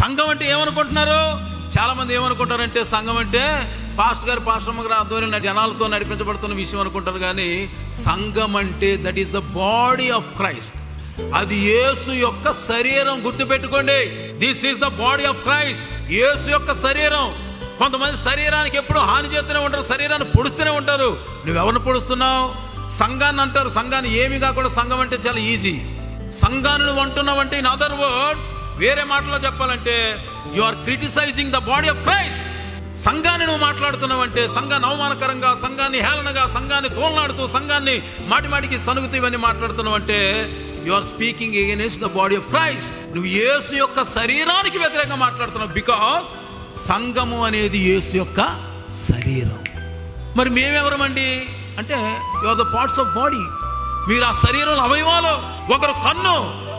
సంఘం అంటే ఏమనుకుంటున్నారు? చాలా మంది ఏమనుకుంటారంటే సంఘం అంటే పాస్టర్ గారు పాస్టర్మ్మ గారు ఆధ్వర్యంలో జనాలతో నడిపించబడుతున్న విషయం అనుకుంటారు. కానీ సంఘం అంటే that is the body of Christ. అది యేసు యొక్క శరీరం. గుర్తుపెట్టుకోండి, this is the body of Christ. Yesu యొక్క శరీరం. కొంతమంది శరీరానికి ఎప్పుడు హాని చేస్తూనే ఉంటారు, శరీరాన్ని పొడుస్తూనే ఉంటారు. నువ్వెవరిని పొడుస్తున్నావు? సంఘాన్ని అంటారు. సంఘాన్ని ఏమి కాకుండా సంఘం అంటే చాలా ఈజీ. సంఘాన్ని నువ్వు అంటున్నావు అంటే, ఇన్ అదర్ వర్డ్స్, వేరే మాటలో చెప్పాలంటే you are criticising the body of Christ. సంఘాన్ని నువ్వు మాట్లాడుతున్నావు అంటే, సంఘాన్ని అవమానకరంగా, సంఘాన్ని హేళనగా, సంఘాన్ని తోలనాడుతూ, సంఘాన్ని మాటిమాటికి సనుగుతూ ఇవన్నీ మాట్లాడుతున్నావు అంటే you are speaking against the body of Christ. నువ్వు యేసు యొక్క శరీరానికి వ్యతిరేకంగా మాట్లాడుతున్నావు. బికాస్ సంఘము అనేది యేసు యొక్క శరీరం. మరి మేమెవరమండి అంటే you are the parts of body. మీరు ఆ శరీరంలో అవయవాలు. ఒకరు కన్ను,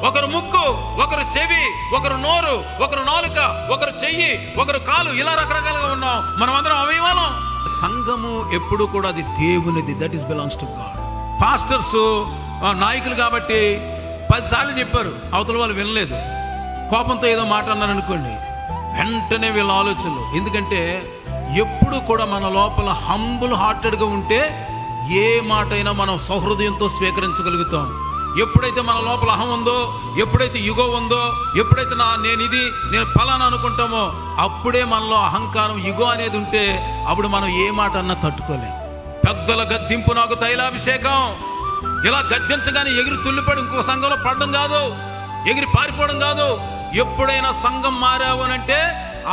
ఒకరు ముక్కు, ఒకరు చెవి, ఒకరు నోరు, ఒకరు నాలుక, ఒకరు చెయ్యి, ఒకరు కాలు, ఇలా రకరకాలుగా ఉన్నాం. మనం అందరం అవయవాలం. సంఘము ఎప్పుడు కూడా అది దేవునిది. That is belongs to God. Pastors నాయకులు కాబట్టి 10 సార్లు చెప్పారు, అవతల వాళ్ళు వినలేదు, కోపంతో ఏదో మాట అన్నారు అనుకోండి, వెంటనే వీళ్ళ ఆలోచనలు. ఎందుకంటే ఎప్పుడు కూడా మన లోపల హంబుల్ హార్టెడ్గా ఉంటే ఏ మాట అయినా మనం సౌహృదయంతో స్వీకరించగలుగుతాం. ఎప్పుడైతే మన లోపల అహం ఉందో, ఎప్పుడైతే యుగో ఉందో, ఎప్పుడైతే నేను ఫలానా అనుకుంటామో, అప్పుడే మనలో అహంకారం, యుగో అనేది ఉంటే అప్పుడు మనం ఏ మాట అన్నా తట్టుకోలేం. పెద్దల గద్దింపు నాకు తైలాభిషేకం. ఇలా గద్దించగానే ఎగిరి తుల్లిపడి ఇంకో సంఘంలో పడడం కాదు, ఎగిరి పారిపోవడం కాదు. ఎప్పుడైనా సంఘం మారావు అంటే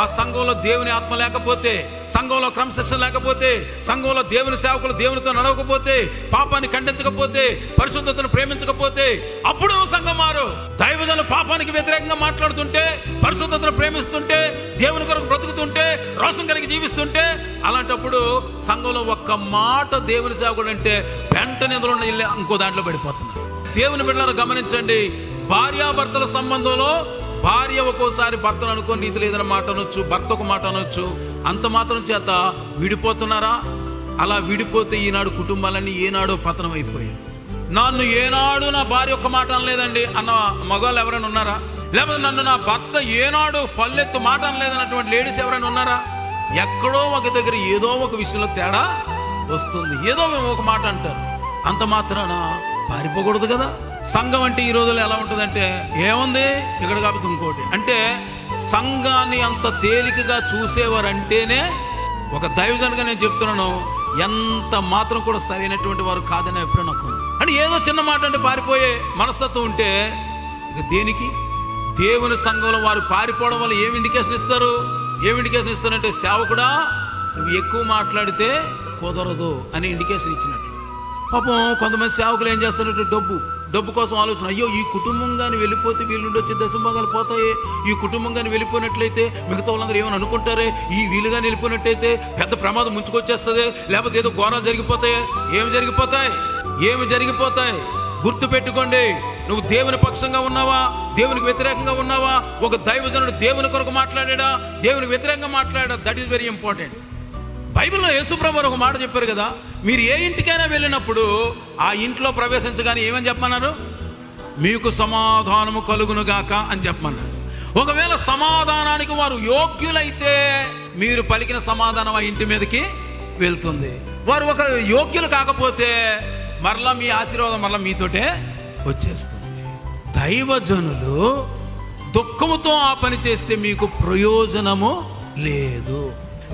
ఆ సంఘంలో దేవుని ఆత్మ లేకపోతే, సంఘంలో క్రమశిక్షణ లేకపోతే, సంఘంలో దేవుని సేవకులు దేవునితో నడవకపోతే, పాపాన్ని ఖండించకపోతే, పరిశుద్ధతను ప్రేమించకపోతే అప్పుడు సంఘం మారు. దైవజనులు పాపానికి వ్యతిరేకంగా మాట్లాడుతుంటే, పరిశుద్ధతను ప్రేమిస్తుంటే, దేవుని కొరకు బ్రతుకుతుంటే, రోషం కలిగి జీవిస్తుంటే, అలాంటప్పుడు సంఘంలో ఒక్క మాట దేవుని సేవకుడు అంటే వెంటనే ఎదురు ఇంకో దాంట్లో పడిపోతున్నారు. దేవుని బిడ్డలను గమనించండి. భార్యాభర్తల సంబంధంలో భార్య ఒక్కోసారి భర్తను అనుకోని నీతి లేదని మాట అనొచ్చు, భర్త ఒక మాట అనొచ్చు. అంత మాత్రం చేత విడిపోతున్నారా? అలా విడిపోతే ఈనాడు కుటుంబాలన్నీ ఏనాడో పతనం అయిపోయాయి. నన్ను ఏనాడు నా భార్య ఒక్క మాట అనలేదండి అన్న మగవాళ్ళు ఎవరైనా ఉన్నారా? లేకపోతే నన్ను నా భర్త ఏనాడు పల్లెత్తు మాట అనలేదన్నటువంటి లేడీస్ ఎవరైనా ఉన్నారా? ఎక్కడో ఒక దగ్గర ఏదో ఒక విషయంలో తేడా వస్తుంది. ఏదో ఒక మాట అంటారు, అంత మాత్రాన పారిపోకూడదు కదా. సంఘం అంటే ఈ రోజుల్లో ఎలా ఉంటుందంటే, ఏముంది ఇక్కడ కాకపోతే ఇంకోటి అంటే, సంఘాన్ని అంత తేలికగా చూసేవారంటేనే ఒక దైవజనుగా నేను చెప్తున్నాను, ఎంత మాత్రం కూడా సరైనటువంటి వారు కాదని ఎప్పుడూ నాకు అని ఏదో చిన్న మాట అంటే పారిపోయే మనస్తత్వం ఉంటే ఇక దేనికి? దేవుని సంఘంలో వారు పారిపోవడం వల్ల ఏమి ఇండికేషన్ ఇస్తారు? ఇస్తారంటే, సేవకుడా నువ్వు ఎక్కువ మాట్లాడితే కుదరదు అని ఇండికేషన్ ఇచ్చినట్టు. పాపం కొంతమంది సేవకులు ఏం చేస్తారంటే డబ్బు కోసం ఆలోచన. అయ్యో ఈ కుటుంబం కానీ వెళ్ళిపోతే వీళ్ళుండి వచ్చే దశభాగాలు పోతాయి, ఈ కుటుంబం కానీ వెళ్ళిపోయినట్లయితే మిగతా వాళ్ళందరూ ఏమని అనుకుంటారే, ఈ వీళ్ళు కానీ వెళ్ళిపోయినట్టయితే పెద్ద ప్రమాదం ముంచుకొచ్చేస్తుంది, లేకపోతే ఏదో ఘోరాలు జరిగిపోతాయి. ఏమి జరిగిపోతాయి? గుర్తు పెట్టుకోండి. నువ్వు దేవుని పక్షంగా ఉన్నావా, దేవునికి వ్యతిరేకంగా ఉన్నావా? ఒక దైవజనుడు దేవుని కొరకు మాట్లాడా, దేవునికి వ్యతిరేకంగా మాట్లాడా? That is very important. బైబిల్లో యేసుప్రభు ఒక మాట చెప్పారు కదా, మీరు ఏ ఇంటికైనా వెళ్ళినప్పుడు ఆ ఇంట్లో ప్రవేశించగానే ఏమని చెప్పమన్నారు? మీకు సమాధానము కలుగునుగాక అని చెప్పమన్నారు. ఒకవేళ సమాధానానికి వారు యోగ్యులైతే మీరు పలికిన సమాధానం ఆ ఇంటి మీదకి వెళ్తుంది. వారు ఒక యోగ్యులు కాకపోతే మరలా మీ ఆశీర్వాదం మరలా మీతోటే వచ్చేస్తుంది. దైవజనులు దుఃఖముతో ఆ పని చేస్తే మీకు ప్రయోజనము లేదు.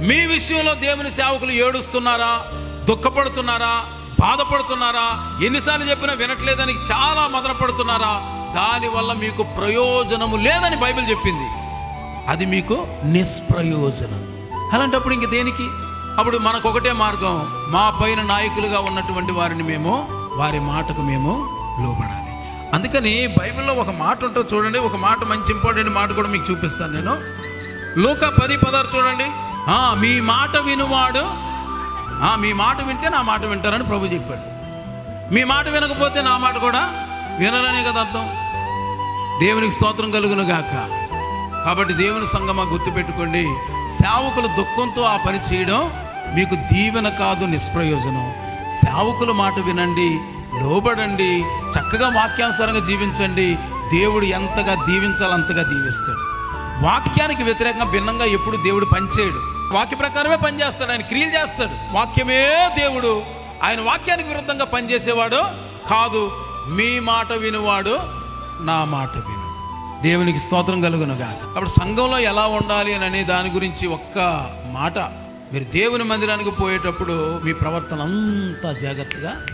మీ విషయంలో దేవుని సేవకులు ఏడుస్తున్నారా, దుఃఖపడుతున్నారా, బాధపడుతున్నారా, ఎన్నిసార్లు చెప్పినా వినట్లేదని చాలా మదన పడుతున్నారా? దానివల్ల మీకు ప్రయోజనము లేదని బైబిల్ చెప్పింది. అది మీకు నిష్ప్రయోజనం. అలాంటప్పుడు ఇంక దేనికి? అప్పుడు మనకు ఒకటే మార్గం, మా పైన నాయకులుగా ఉన్నటువంటి వారిని వారి మాటకు లోబడాలి. అందుకని బైబిల్లో ఒక మాట ఉంటుంది చూడండి. ఒక మాట, మంచి ఇంపార్టెంట్ మాట కూడా మీకు చూపిస్తాను నేను. లూకా 10:16 చూడండి. మీ మాట వినువాడు, మీ మాట వింటే నా మాట వింటారని ప్రభు చెప్పాడు. మీ మాట వినకపోతే నా మాట కూడా వినరనే కదా అర్థం. దేవునికి స్తోత్రం కలుగును గాక. కాబట్టి దేవుని సంగమా గుర్తుపెట్టుకోండి, సేవకులు దుఃఖంతో ఆ పని చేయడం మీకు దీవెన కాదు, నిష్ప్రయోజనం. సేవకుల మాట వినండి, లోబడండి, చక్కగా వాక్యానుసారంగా జీవించండి. దేవుడు ఎంతగా దీవించాలో అంతగా దీవిస్తాడు. వాక్యానికి వ్యతిరేకంగా భిన్నంగా ఎప్పుడు దేవుడు పనిచేయడు. వాక్య ప్రకారమే పనిచేస్తాడు, ఆయన క్రియలు చేస్తాడు. వాక్యమే దేవుడు. ఆయన వాక్యానికి విరుద్ధంగా పనిచేసేవాడు కాదు. మీ మాట వినువాడు నా మాట విను. దేవునికి స్తోత్రం కలుగునుగా. అప్పుడు సంఘంలో ఎలా ఉండాలి అని అనే దాని గురించి ఒక్క మాట. మీరు దేవుని మందిరానికి పోయేటప్పుడు మీ ప్రవర్తన అంతా జాగ్రత్తగా